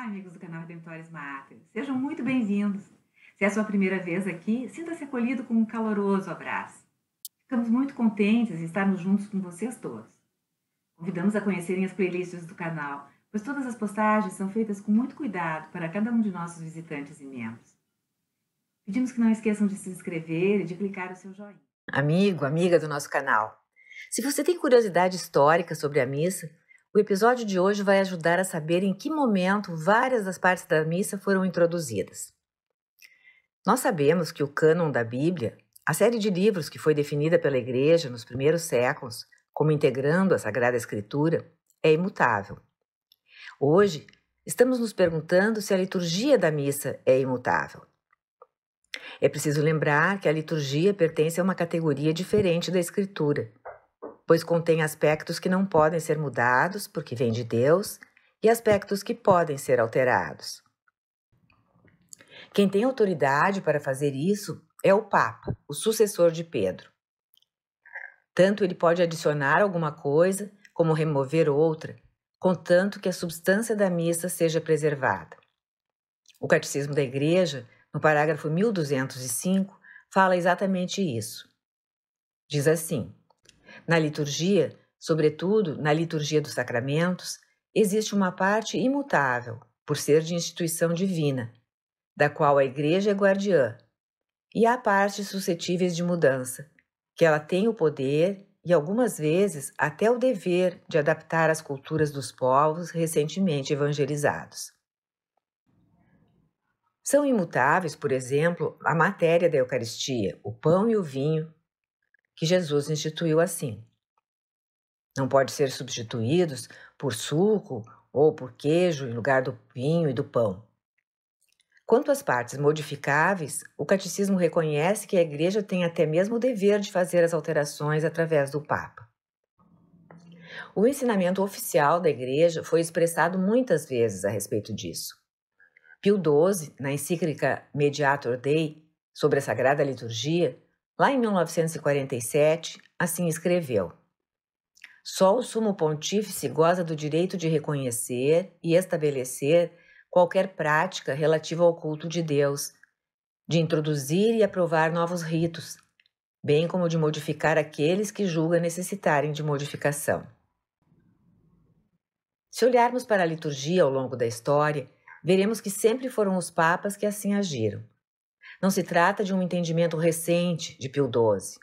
amigos do canal Redemptoris Mater. Sejam muito bem-vindos. Se é a sua primeira vez aqui, sinta-se acolhido com um caloroso abraço. Ficamos muito contentes de estarmos juntos com vocês todos. Convidamos a conhecerem as playlists do canal, pois todas as postagens são feitas com muito cuidado para cada um de nossos visitantes e membros. Pedimos que não esqueçam de se inscrever e de clicar o seu joinha. Amigo, amiga do nosso canal, se você tem curiosidade histórica sobre a missa, o episódio de hoje vai ajudar a saber em que momento várias das partes da missa foram introduzidas. Nós sabemos que o cânon da Bíblia, a série de livros que foi definida pela Igreja nos primeiros séculos como integrando a Sagrada Escritura, é imutável. Hoje, estamos nos perguntando se a liturgia da missa é imutável. É preciso lembrar que a liturgia pertence a uma categoria diferente da Escritura, pois contém aspectos que não podem ser mudados porque vêm de Deus e aspectos que podem ser alterados. Quem tem autoridade para fazer isso é o Papa, o sucessor de Pedro. Tanto ele pode adicionar alguma coisa como remover outra, contanto que a substância da missa seja preservada. O Catecismo da Igreja, no parágrafo 1205, fala exatamente isso. Diz assim: na liturgia, sobretudo na liturgia dos sacramentos, existe uma parte imutável, por ser de instituição divina, da qual a Igreja é guardiã, e há partes suscetíveis de mudança, que ela tem o poder e, algumas vezes, até o dever de adaptar às culturas dos povos recentemente evangelizados. São imutáveis, por exemplo, a matéria da Eucaristia, o pão e o vinho, que Jesus instituiu assim. Não pode ser substituídos por suco ou por queijo em lugar do vinho e do pão. Quanto às partes modificáveis, o Catecismo reconhece que a Igreja tem até mesmo o dever de fazer as alterações através do Papa. O ensinamento oficial da Igreja foi expressado muitas vezes a respeito disso. Pio XII, na encíclica Mediator Dei, sobre a Sagrada Liturgia, lá em 1947, assim escreveu: só o Sumo Pontífice goza do direito de reconhecer e estabelecer qualquer prática relativa ao culto de Deus, de introduzir e aprovar novos ritos, bem como de modificar aqueles que julga necessitarem de modificação. Se olharmos para a liturgia ao longo da história, veremos que sempre foram os papas que assim agiram. Não se trata de um entendimento recente de Pio XII.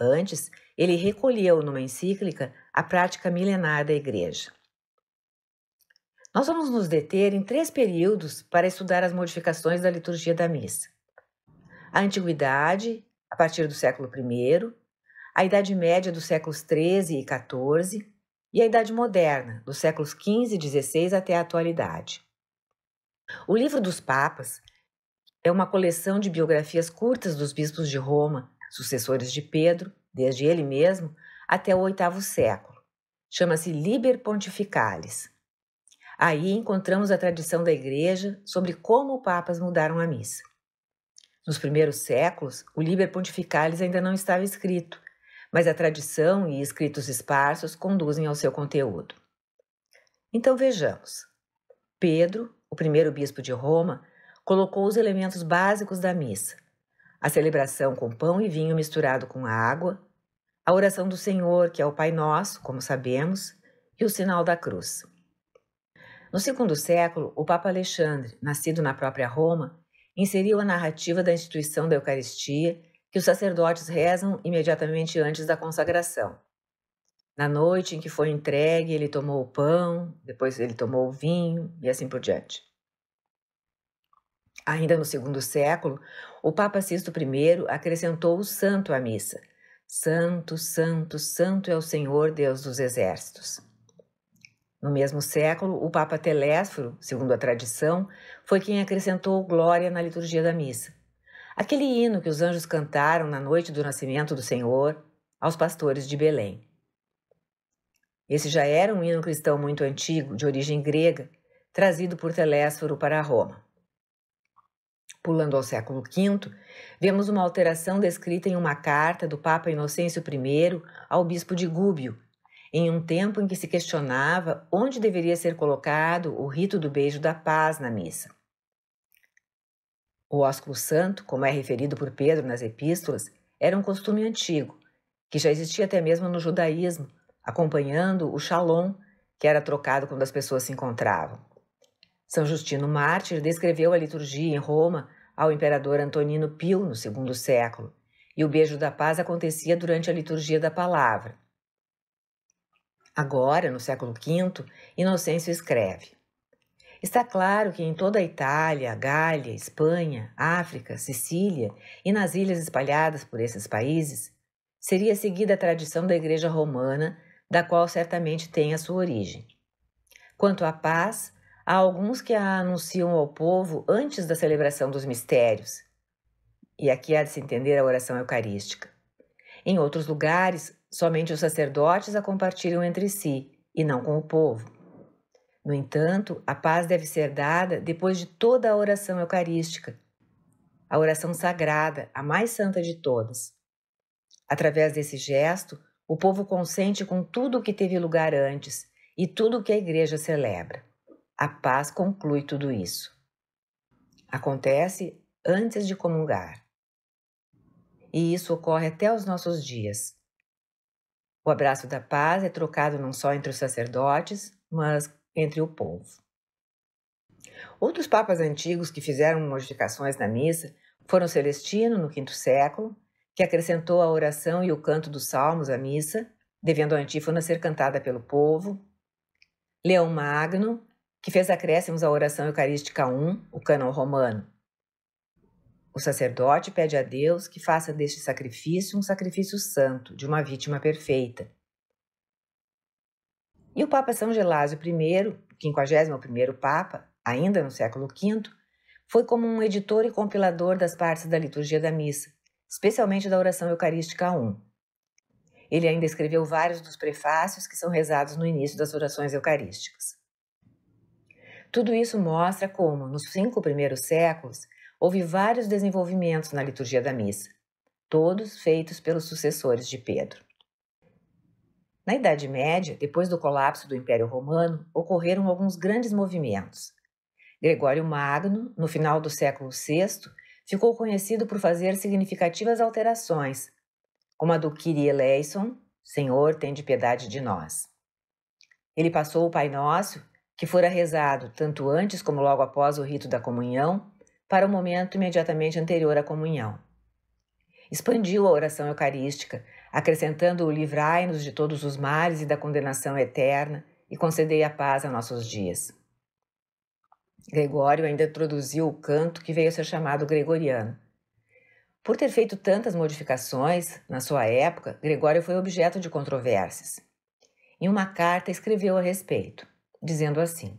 Antes, ele recolheu numa encíclica a prática milenar da Igreja. Nós vamos nos deter em 3 períodos para estudar as modificações da liturgia da missa: a Antiguidade, a partir do século I, a Idade Média dos séculos XIII e XIV e a Idade Moderna, dos séculos XV e XVI até a atualidade. O Livro dos Papas é uma coleção de biografias curtas dos bispos de Roma, sucessores de Pedro, desde ele mesmo, até o VIII século. Chama-se Liber Pontificalis. Aí encontramos a tradição da Igreja sobre como papas mudaram a missa. Nos primeiros séculos, o Liber Pontificalis ainda não estava escrito, mas a tradição e escritos esparsos conduzem ao seu conteúdo. Então vejamos. Pedro, o primeiro bispo de Roma, colocou os elementos básicos da missa: a celebração com pão e vinho misturado com água, a oração do Senhor, que é o Pai Nosso, como sabemos, e o sinal da cruz. No segundo século, o Papa Alexandre, nascido na própria Roma, inseriu a narrativa da instituição da Eucaristia, que os sacerdotes rezam imediatamente antes da consagração. Na noite em que foi entregue, ele tomou o pão, depois ele tomou o vinho e assim por diante. Ainda no segundo século, o Papa Sisto I acrescentou o santo à missa. Santo, santo, santo é o Senhor Deus dos exércitos. No mesmo século, o Papa Telésforo, segundo a tradição, foi quem acrescentou glória na liturgia da missa. Aquele hino que os anjos cantaram na noite do nascimento do Senhor aos pastores de Belém. Esse já era um hino cristão muito antigo, de origem grega, trazido por Telésforo para Roma. Pulando ao século V, vemos uma alteração descrita em uma carta do Papa Inocêncio I ao bispo de Gúbio, em um tempo em que se questionava onde deveria ser colocado o rito do beijo da paz na missa. O ósculo santo, como é referido por Pedro nas epístolas, era um costume antigo, que já existia até mesmo no judaísmo, acompanhando o shalom, que era trocado quando as pessoas se encontravam. São Justino Mártir descreveu a liturgia em Roma ao imperador Antonino Pio no segundo século, e o beijo da paz acontecia durante a liturgia da palavra. Agora, no século V, Inocêncio escreve: está claro que em toda a Itália, Gália, Espanha, África, Sicília e nas ilhas espalhadas por esses países, seria seguida a tradição da Igreja Romana, da qual certamente tem a sua origem. Quanto à paz, há alguns que a anunciam ao povo antes da celebração dos mistérios, e aqui há de se entender a oração eucarística. Em outros lugares, somente os sacerdotes a compartilham entre si, e não com o povo. No entanto, a paz deve ser dada depois de toda a oração eucarística, a oração sagrada, a mais santa de todas. Através desse gesto, o povo consente com tudo o que teve lugar antes e tudo o que a Igreja celebra. A paz conclui tudo isso. Acontece antes de comungar. E isso ocorre até os nossos dias. O abraço da paz é trocado não só entre os sacerdotes, mas entre o povo. Outros papas antigos que fizeram modificações na missa foram Celestino, no V século, que acrescentou a oração e o canto dos salmos à missa, devendo a antífona ser cantada pelo povo; Leão Magno, que fez acréscimos à oração eucarística 1, o cânon romano. O sacerdote pede a Deus que faça deste sacrifício um sacrifício santo, de uma vítima perfeita. E o Papa São Gelásio I, o 51º Papa, ainda no século V, foi como um editor e compilador das partes da liturgia da missa, especialmente da oração eucarística 1. Ele ainda escreveu vários dos prefácios que são rezados no início das orações eucarísticas. Tudo isso mostra como, nos 5 primeiros séculos, houve vários desenvolvimentos na liturgia da missa, todos feitos pelos sucessores de Pedro. Na Idade Média, depois do colapso do Império Romano, ocorreram alguns grandes movimentos. Gregório Magno, no final do século VI, ficou conhecido por fazer significativas alterações, como a do Kyrie eleison, Senhor, tende piedade de nós. Ele passou o Pai Nosso, que fora rezado tanto antes como logo após o rito da comunhão, para o momento imediatamente anterior à comunhão. Expandiu a oração eucarística, acrescentando o livrai-nos de todos os males e da condenação eterna e concedei a paz a nossos dias. Gregório ainda introduziu o canto que veio a ser chamado gregoriano. Por ter feito tantas modificações, na sua época, Gregório foi objeto de controvérsias. Em uma carta escreveu a respeito, dizendo assim: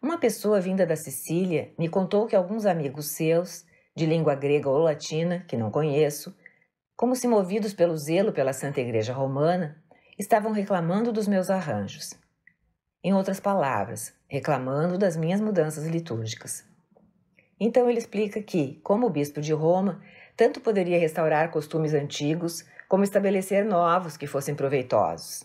uma pessoa vinda da Sicília me contou que alguns amigos seus, de língua grega ou latina, que não conheço, como se movidos pelo zelo pela Santa Igreja Romana, estavam reclamando dos meus arranjos. Em outras palavras, reclamando das minhas mudanças litúrgicas. Então ele explica que, como bispo de Roma, tanto poderia restaurar costumes antigos, como estabelecer novos que fossem proveitosos.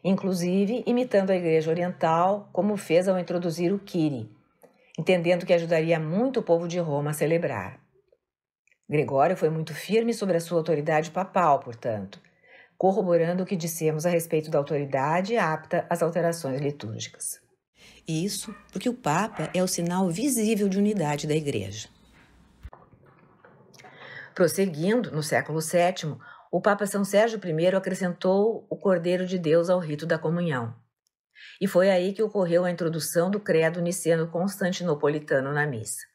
Inclusive imitando a Igreja Oriental, como fez ao introduzir o Kyrie, entendendo que ajudaria muito o povo de Roma a celebrar. Gregório foi muito firme sobre a sua autoridade papal, portanto, corroborando o que dissemos a respeito da autoridade apta às alterações litúrgicas. Isso porque o Papa é o sinal visível de unidade da Igreja. Prosseguindo, no século VII, o Papa São Sérgio I acrescentou o Cordeiro de Deus ao rito da comunhão. E foi aí que ocorreu a introdução do credo niceno-constantinopolitano na missa.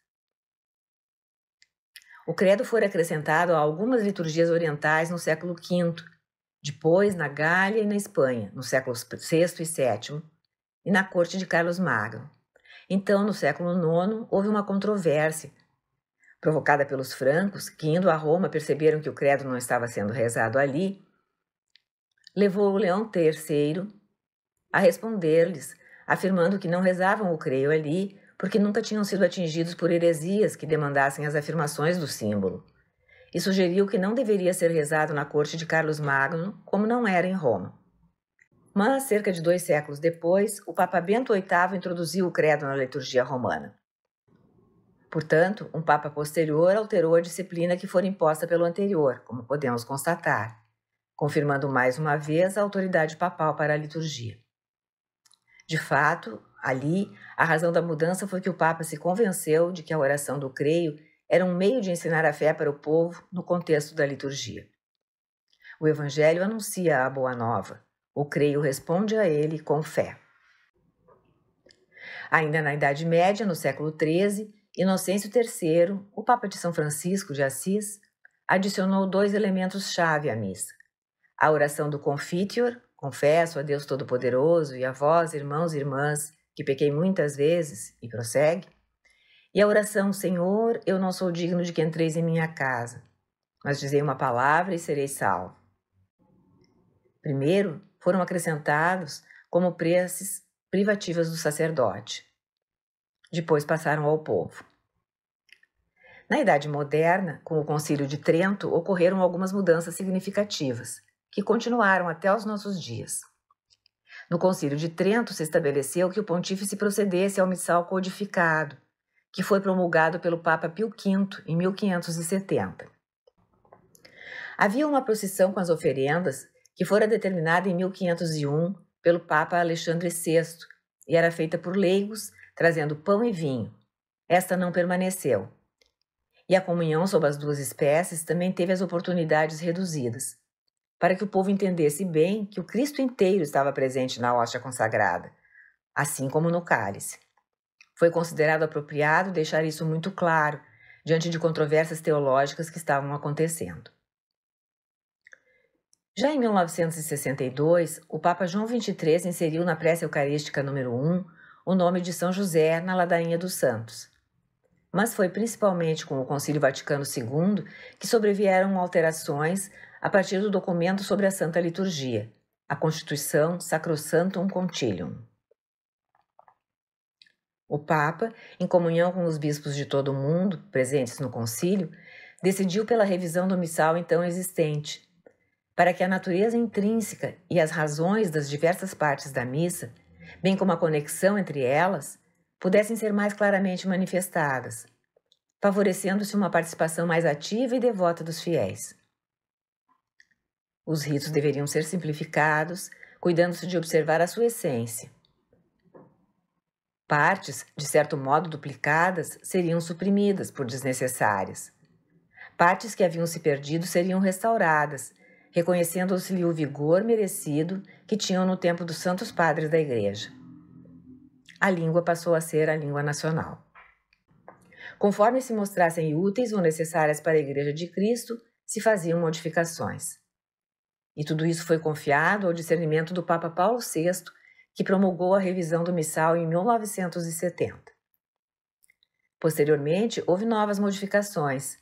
O credo foi acrescentado a algumas liturgias orientais no século V, depois na Gália e na Espanha, no século VI e VII, e na corte de Carlos Magno. Então, no século IX, houve uma controvérsia, provocada pelos francos, que indo a Roma perceberam que o credo não estava sendo rezado ali, levou o Leão III a responder-lhes, afirmando que não rezavam o creio ali porque nunca tinham sido atingidos por heresias que demandassem as afirmações do símbolo, e sugeriu que não deveria ser rezado na corte de Carlos Magno, como não era em Roma. Mas, cerca de 2 séculos depois, o Papa Bento VIII introduziu o credo na liturgia romana. Portanto, um Papa posterior alterou a disciplina que fora imposta pelo anterior, como podemos constatar, confirmando mais uma vez a autoridade papal para a liturgia. De fato, ali, a razão da mudança foi que o Papa se convenceu de que a oração do creio era um meio de ensinar a fé para o povo no contexto da liturgia. O Evangelho anuncia a boa nova, o creio responde a ele com fé. Ainda na Idade Média, no século XIII, Inocêncio III, o Papa de São Francisco de Assis, adicionou 2 elementos-chave à missa: a oração do Confiteor, confesso a Deus Todo-Poderoso e a vós, irmãos e irmãs, que pequei muitas vezes, e prossegue, e a oração, Senhor, eu não sou digno de que entreis em minha casa, mas dizei uma palavra e sereis salvo. Primeiro, foram acrescentados como preces privativas do sacerdote. Depois passaram ao povo. Na Idade Moderna, com o Concílio de Trento, ocorreram algumas mudanças significativas, que continuaram até os nossos dias. No Concílio de Trento se estabeleceu que o pontífice procedesse ao missal codificado, que foi promulgado pelo Papa Pio V em 1570. Havia uma procissão com as oferendas que fora determinada em 1501 pelo Papa Alexandre VI e era feita por leigos, trazendo pão e vinho. Esta não permaneceu. E a comunhão sob as 2 espécies também teve as oportunidades reduzidas, para que o povo entendesse bem que o Cristo inteiro estava presente na hóstia consagrada, assim como no cálice. Foi considerado apropriado deixar isso muito claro, diante de controvérsias teológicas que estavam acontecendo. Já em 1962, o Papa João XXIII inseriu na prece eucarística número 1 o nome de São José na ladainha dos santos. Mas foi principalmente com o Concílio Vaticano II que sobrevieram alterações a partir do documento sobre a Santa Liturgia, a Constituição Sacrosanctum Concilium. O Papa, em comunhão com os bispos de todo o mundo presentes no concílio, decidiu pela revisão do missal então existente, para que a natureza intrínseca e as razões das diversas partes da missa, bem como a conexão entre elas, pudessem ser mais claramente manifestadas, favorecendo-se uma participação mais ativa e devota dos fiéis. Os ritos deveriam ser simplificados, cuidando-se de observar a sua essência. Partes, de certo modo duplicadas, seriam suprimidas por desnecessárias. Partes que haviam se perdido seriam restauradas, reconhecendo-se-lhe o vigor merecido que tinham no tempo dos santos padres da Igreja. A língua passou a ser a língua nacional. Conforme se mostrassem úteis ou necessárias para a Igreja de Cristo, se faziam modificações. E tudo isso foi confiado ao discernimento do Papa Paulo VI, que promulgou a revisão do missal em 1970. Posteriormente, houve novas modificações.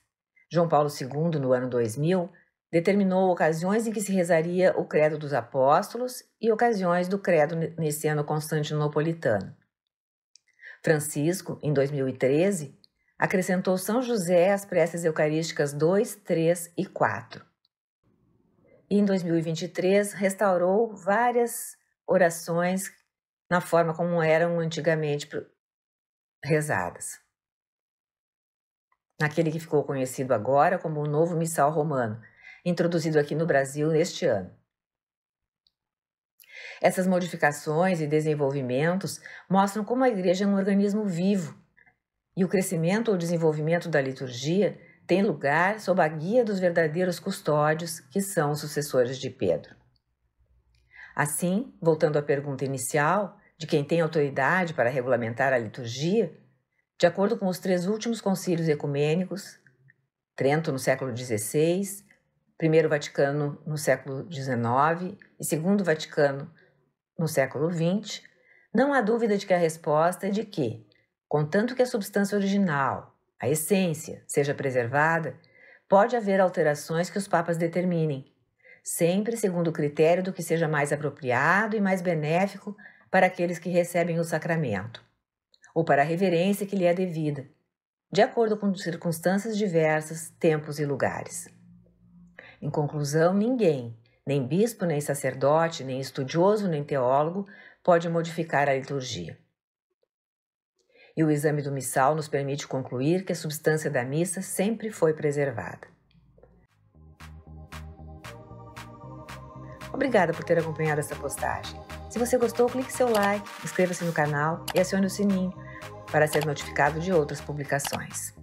João Paulo II, no ano 2000, determinou ocasiões em que se rezaria o Credo dos Apóstolos e ocasiões do Credo Niceno-Constantinopolitano. Francisco, em 2013, acrescentou São José às preces eucarísticas 2, 3 e 4. E em 2023 restaurou várias orações na forma como eram antigamente rezadas. Naquele que ficou conhecido agora como o Novo Missal Romano, introduzido aqui no Brasil neste ano. Essas modificações e desenvolvimentos mostram como a Igreja é um organismo vivo e o crescimento ou desenvolvimento da liturgia tem lugar sob a guia dos verdadeiros custódios, que são os sucessores de Pedro. Assim, voltando à pergunta inicial, de quem tem autoridade para regulamentar a liturgia, de acordo com os 3 últimos concílios ecumênicos, Trento no século XVI, Primeiro Vaticano no século XIX e Segundo Vaticano no século XX, não há dúvida de que a resposta é de que, contanto que a substância original, a essência, seja preservada, pode haver alterações que os papas determinem, sempre segundo o critério do que seja mais apropriado e mais benéfico para aqueles que recebem o sacramento, ou para a reverência que lhe é devida, de acordo com circunstâncias diversas, tempos e lugares. Em conclusão, ninguém, Nem bispo, nem sacerdote, nem estudioso, nem teólogo pode modificar a liturgia. E o exame do missal nos permite concluir que a substância da missa sempre foi preservada. Obrigada por ter acompanhado essa postagem. Se você gostou, clique seu like, inscreva-se no canal e acione o sininho para ser notificado de outras publicações.